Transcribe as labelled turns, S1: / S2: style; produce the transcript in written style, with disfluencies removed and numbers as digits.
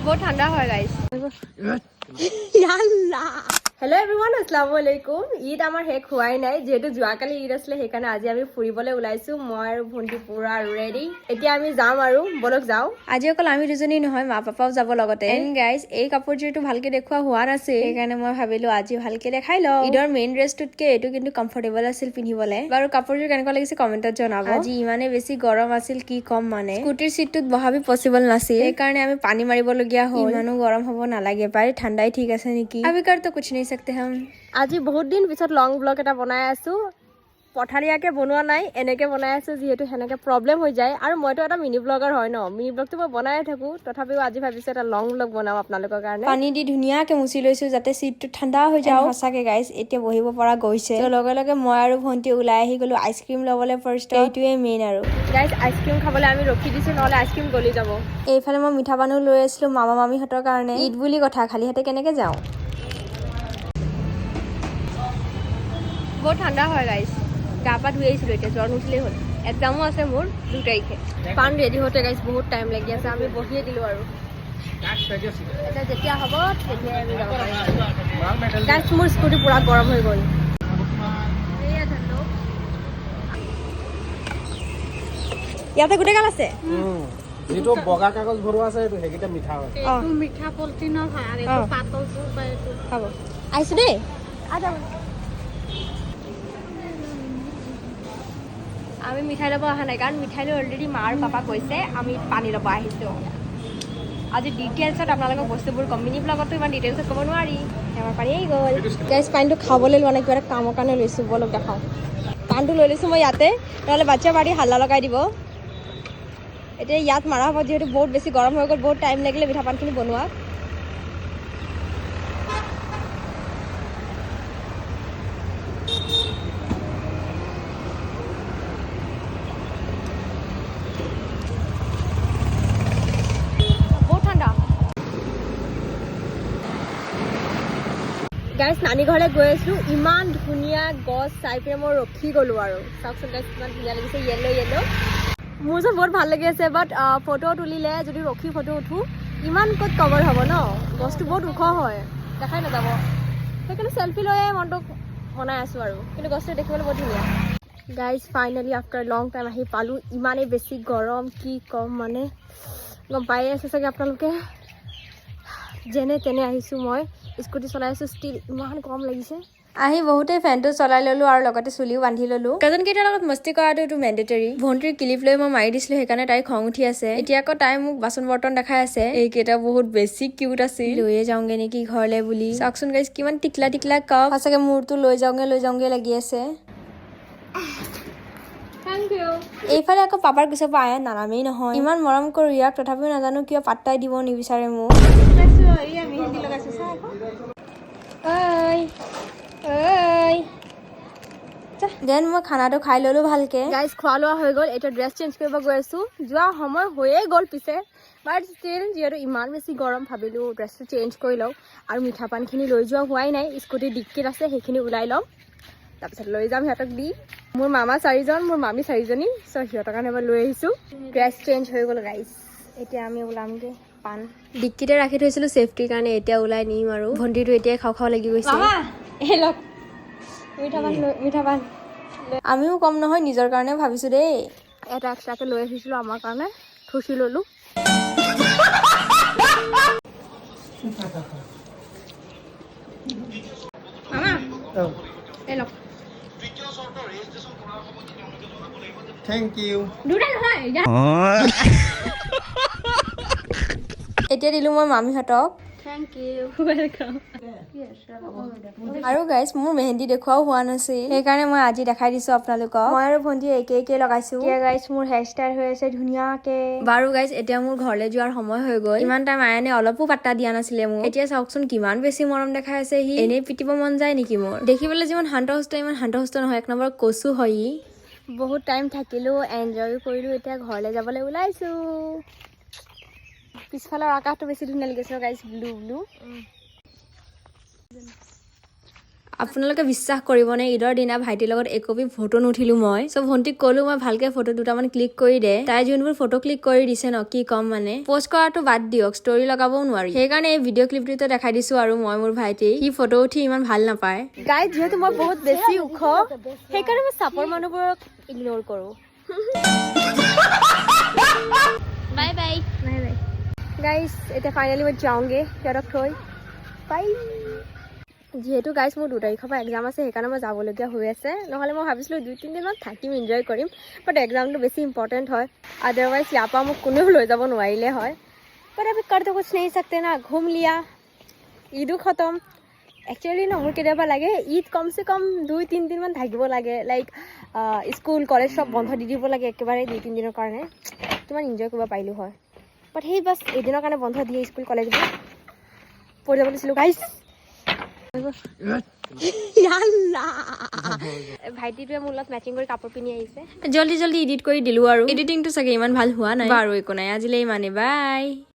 S1: बहुत ठंडा है गाइस हेलो एवरीवन अस्सलामु अलैकुम ईद आमार हेक हुआई नाइ जेहेतु जुआकाली ईद आছিলে हेकाने আজি আমি ফুৰিবলৈ ওলাইছো মই আৰু ভন্টি পুৰা ৰেডি এতিয়া আমি যাম আৰু বলক যাও আজি অকল আমি দুজনী নহয় মা পাপাও যাব লগতে এন্ড গাইস এই কাপোৰযোৰটো ভালকে দেখুৱা হোৱা নাছিল হেকানে মই ভাবিলো আজি ভালকে দেখাই লও ঈদৰ মেইন ড্ৰেছটোতকে এটো কিন্তু কমফৰ্টেবল আছিল পিন্ধিবলৈ বাৰু কাপোৰযোৰ কেনেকুৱা লাগিছে কমেন্টত জনাব আজি ইমানে বেছি গৰম আছিল কি কম মানে স্কুটিৰ সিটটোত বহাবি পসিবল নাছিল হেকাৰণে আমি পানী মাৰিব লগিয়া হ'ল ইমানো গৰম হ'ব নালাগে পাৰি ঠাণ্ডাই ঠিক আছে নেকি अभी कर तो कुछ नहीं सकते हम আজি বহুত দিন পিছত লং ব্লগ এটা বনাই আছো পঠাৰিয়াকে বনোৱা নাই এনেকে বনাই আছো যেহেতু হেনেকে প্ৰবলেম হৈ যায় আৰু মইতো এটা মিনি ব্লগাৰ হয় ন মিনি ব্লগটো মই বনাই থাকো তথাপিও আজি ভাবিছো এটা লং ব্লগ বনাও আপোনালোকৰ কাৰণে পানী দি ধুনিয়াকে মুছি লৈছো যাতে সিটটো ঠাণ্ডা হৈ যাও হসাকে গাইস এতিয়া বহিব পৰা গৈছে তো লগে লগে মই আৰু ভন্টি ওলাই আহি গলো আইসক্ৰীম লবলৈ ফাৰ্ষ্ট এইটোৱে মেইন আৰু গাইস আইসক্ৰীম খাবলৈ আমি ৰখি দিছো নহলে আইসক্ৰীম গলি যাব এইফালে মই মিঠা পানো লৈ আছিলো মামা মামিহঁতৰ কাৰণে ঈদ বুলি কথা খালি হাতে কেনেকে যাও बहुत ठंडा है गाइस गा पा धुई आइছিলো এতিয়া জ্বৰ নুঠিলেই হ'ল এক্সামো আছে মোৰ 2 তাৰিখে পান ৰেডি হতে গাইস বহুত টাইম লাগি আছে আমি বহিয়ে দিলো আৰু এটা যেতিয়া হ'ব তেতিয়া আমি যাব পাৰিম গাইস মোৰ স্কুটি পুৰা গৰম হৈ গ'ল এয়া ধন্যবাদ ইয়াতে গুটে গাল আছে
S2: যেটো বগা কাগজ ভৰুৱা আছে এটো হেগিটা মিঠা হয়
S1: এটো মিঠা পলিথিনৰ হয় আৰু এটো পাতল জুৰ পায় এটো খাব আইছো দেই আ যাব আমি মিঠাই ল'ব অহা নাই কাৰণ মিঠাই লৈ অলৰেডি মা আৰু পাপা কৈছে আমি পানী ল'ব আহিছোঁ আজি ডিটেইলছত আপোনালোকক বস্তুবোৰ কম্বিনি ব্লগতো ইমান ডিটেইলছত ক'ব নোৱাৰি আমাৰ পানী আহি গ'ল গাইছ পানীটো খাবলৈ লোৱা নাই কিবা এটা কামৰ কাৰণে লৈছোঁ বলক দেখাওঁ পানীটো লৈ লৈছোঁ মই ইয়াতে নহ'লে বাচ্ছা পাৰি হাল্লা লগাই দিব এতিয়া ইয়াত মাৰা হ'ব যিহেতু বহুত বেছি গৰম হৈ গ'ল বহুত টাইম লাগিলে মিঠা পানখিনি বনোৱাত গাইছ নানি ঘৰলৈ গৈ আছো ইমান ধুনীয়া গছ চাই পেলাই মই ৰখি গ'লো আৰু চাওকচোন গাইছ কিমান ধুনীয়া লাগিছে য়েলো মোৰ যে বহুত ভাল লাগি আছে বাট ফটো তুলিলে যদি ৰখি ফটো উঠো ইমান ক'ত কভাৰ হ'ব ন গছটো বহুত ওখ হয় দেখাই নাযাব সেইকাৰণে চেলফি লৈয়ে মনটো বনাই আছো আৰু কিন্তু গছটো দেখিবলৈ বহুত ধুনীয়া গাইছ ফাইনেলি আফটাৰ লং টাইম আহি পালোঁ ইমানেই বেছি গৰম কি কম মানে গম পায়ে আছে চাগে আপোনালোকে যেনে তেনে আহিছোঁ মই স্কুটি চলাই আছো ষ্টিল ইমান কম লাগিছে আহি বহুতে ফেনটো চলাই ললো আৰু লগতে চুলিও বান্ধি ললো কাজন কেইটাৰ লগত মস্তি কৰাটো এইটো মেণ্ডেটৰী ভন্টিৰ ক্লিপ লৈ মই মাৰি দিছিলো সেইকাৰণে তাই খং উঠি আছে এতিয়া আকৌ তাই মোক বাচন বৰ্তন দেখাই আছে এইকেইটা বহুত বেছি কিউট আছিল লৈয়ে যাওঁগে নেকি ঘৰলে বুলি চাওকচোন গাইছ কিমান টিকলা টিকলা কাপ সঁচাকে মূৰটো লৈ যাওঁগে লাগি আছে এইফালে আকৌ পাপাৰ পিছৰ পৰা আয়া নানামেই নহয় ইমান মৰম কৰো ইয়াক তথাপিও নাজানো কিয় পাত্তাই দিব নিবিচাৰে মোক দেন মই খানাটো খাই ললো ভালকে গাইজ খোৱা লোৱা হৈ গ'ল এতিয়া ড্ৰেছ চেঞ্জ কৰিব গৈ আছো যোৱা সময় হৈয়ে গ'ল পিছে বাট ষ্টিল যিহেতু ইমান বেছি গৰম ভাবিলো ড্ৰেছটো চেঞ্জ কৰি লওঁ আৰু মিঠা পানখিনি লৈ যোৱা হোৱাই নাই স্কুটিৰ ডিক্কিত আছে সেইখিনি ওলাই ল'ম তাৰপিছত লৈ যাম সিহঁতক দি মোৰ মামা 4জন মোৰ মামী 4জনী চ' সিহঁতৰ কাৰণে মই লৈ আহিছোঁ ড্ৰেছ চেঞ্জ হৈ গ'ল গাইজ এতিয়া আমি ওলামগে পান ডিক্কিতে ৰাখি থৈছিলোঁ ছেফটিৰ কাৰণে এতিয়া ওলাই নিম আৰু ভণ্টিটো এতিয়াই খাওঁ লাগি গৈছে মিঠা পান আমিও কম নহয় নিজৰ কাৰণে ভাবিছোঁ দেই এটা এক্সট্ৰাকে লৈ আহিছিলোঁ আমাৰ কাৰণে থুচি ল'লোঁ মামা লওক
S2: থ্যাংক ইউ
S1: দুটা নহয় এতিয়া দিলোঁ মই মামীহঁতক থ্যাংক ইউ ৱেলকাম আৰু গাইছ মোৰ মেহেন্দি দেখুৱাও হোৱা নাছিল সেইকাৰণে মই আজি দেখাই দিছোঁ আপোনালোকক মই আৰু ভণ্টি একে লগাইছোঁ এতিয়া গাইছ মোৰ হেয়াৰ ষ্টাইল হৈ আছে ধুনীয়াকে বাৰু গাইছ এতিয়া মোৰ ঘৰলৈ যোৱাৰ সময় হৈ গ'ল ইমান টাইম আয়ানে অলপো পাত্তা দিয়া নাছিলে মোক এতিয়া চাওকচোন কিমান বেছি মৰম দেখাই আছে সি এনেই পিটিব মন যায় নেকি মোৰ দেখিবলৈ যিমান শান্তসুস্থ ইমান শান্তসুস্থ নহয় 1 নম্বৰ কচু হয় বহুত টাইম থাকিলোঁ এনজয় কৰিলোঁ এতিয়া ঘৰলৈ যাবলৈ ওলাইছোঁ পিছফালৰ আকাশটো বেছি ধুনীয়া লাগিছে গাইছ ব্লু আপোনালোকে বিশ্বাস কৰিবনে ঈদৰ দিনা ভাইটিৰ লগত একপি ফটো নুঠিলো মই চ' ভণ্টিক ক'লো মই ভালকে ফটো দুটামান ক্লিক কৰি দে তাই যোনবোৰ ফটো ক্লিক কৰি দিছে ন কি কম মানে পোষ্ট কৰাটো বাদ দিয়ক ষ্টৰি লগাবও নোৱাৰি সেইকাৰণে এই ভিডিঅ' ক্লিপটোতে দেখাই দিছো আৰু মই মোৰ ভাইটি সি ফটো উঠি ইমান ভাল নাপায় গাইজ যিহেতু মই বহুত বেছি ওখ সেইকাৰণে মই চাপৰ মানুহবোৰক ইগন'ৰ কৰো bye bye bye bye guys এতিয়া ফাইনেলি মই যাওঁগে সিহঁতক থৈ বাই যিহেতু গাইজ মোৰ 2 তাৰিখৰ পৰা এক্সাম আছে সেইকাৰণে মই যাবলগীয়া হৈ আছে নহ'লে মই ভাবিছিলোঁ 2-3 দিনমান থাকিম এনজয় কৰিম বাট এক্সামটো বেছি ইম্পৰ্টেণ্ট হয় আদাৰৱাইজ ইয়াৰ পৰা মোক কোনেও লৈ যাব নোৱাৰিলে হয় বাট আমি कर तो कुछ नहीं सकते ना घूम लिया ঈদো খতম একচুৱেলি ন মোৰ কেতিয়াবা লাগে ঈদ কমচে কম 2-3 দিনমান থাকিব লাগে লাইক স্কুল কলেজ চব বন্ধ দি দিব লাগে একেবাৰে 2-3 দিনৰ কাৰণে কিমান এনজয় কৰিব পাৰিলোঁ হয় বাট সেই বাছ এদিনৰ কাৰণে বন্ধ দিয়ে স্কুল কলেজবোৰ পঢ়ি যাব দিছিলোঁ গাইজ ভাইটিটোৱে মোৰ লগত মেচিং কৰি কাপোৰ পিন্ধি আহিছে জল্দি জল্দি এডিট কৰি দিলো আৰু এডিটিংটো চাগে ইমান ভাল হোৱা নাই বাৰু একো নাই আজিলৈ ইমানে বাই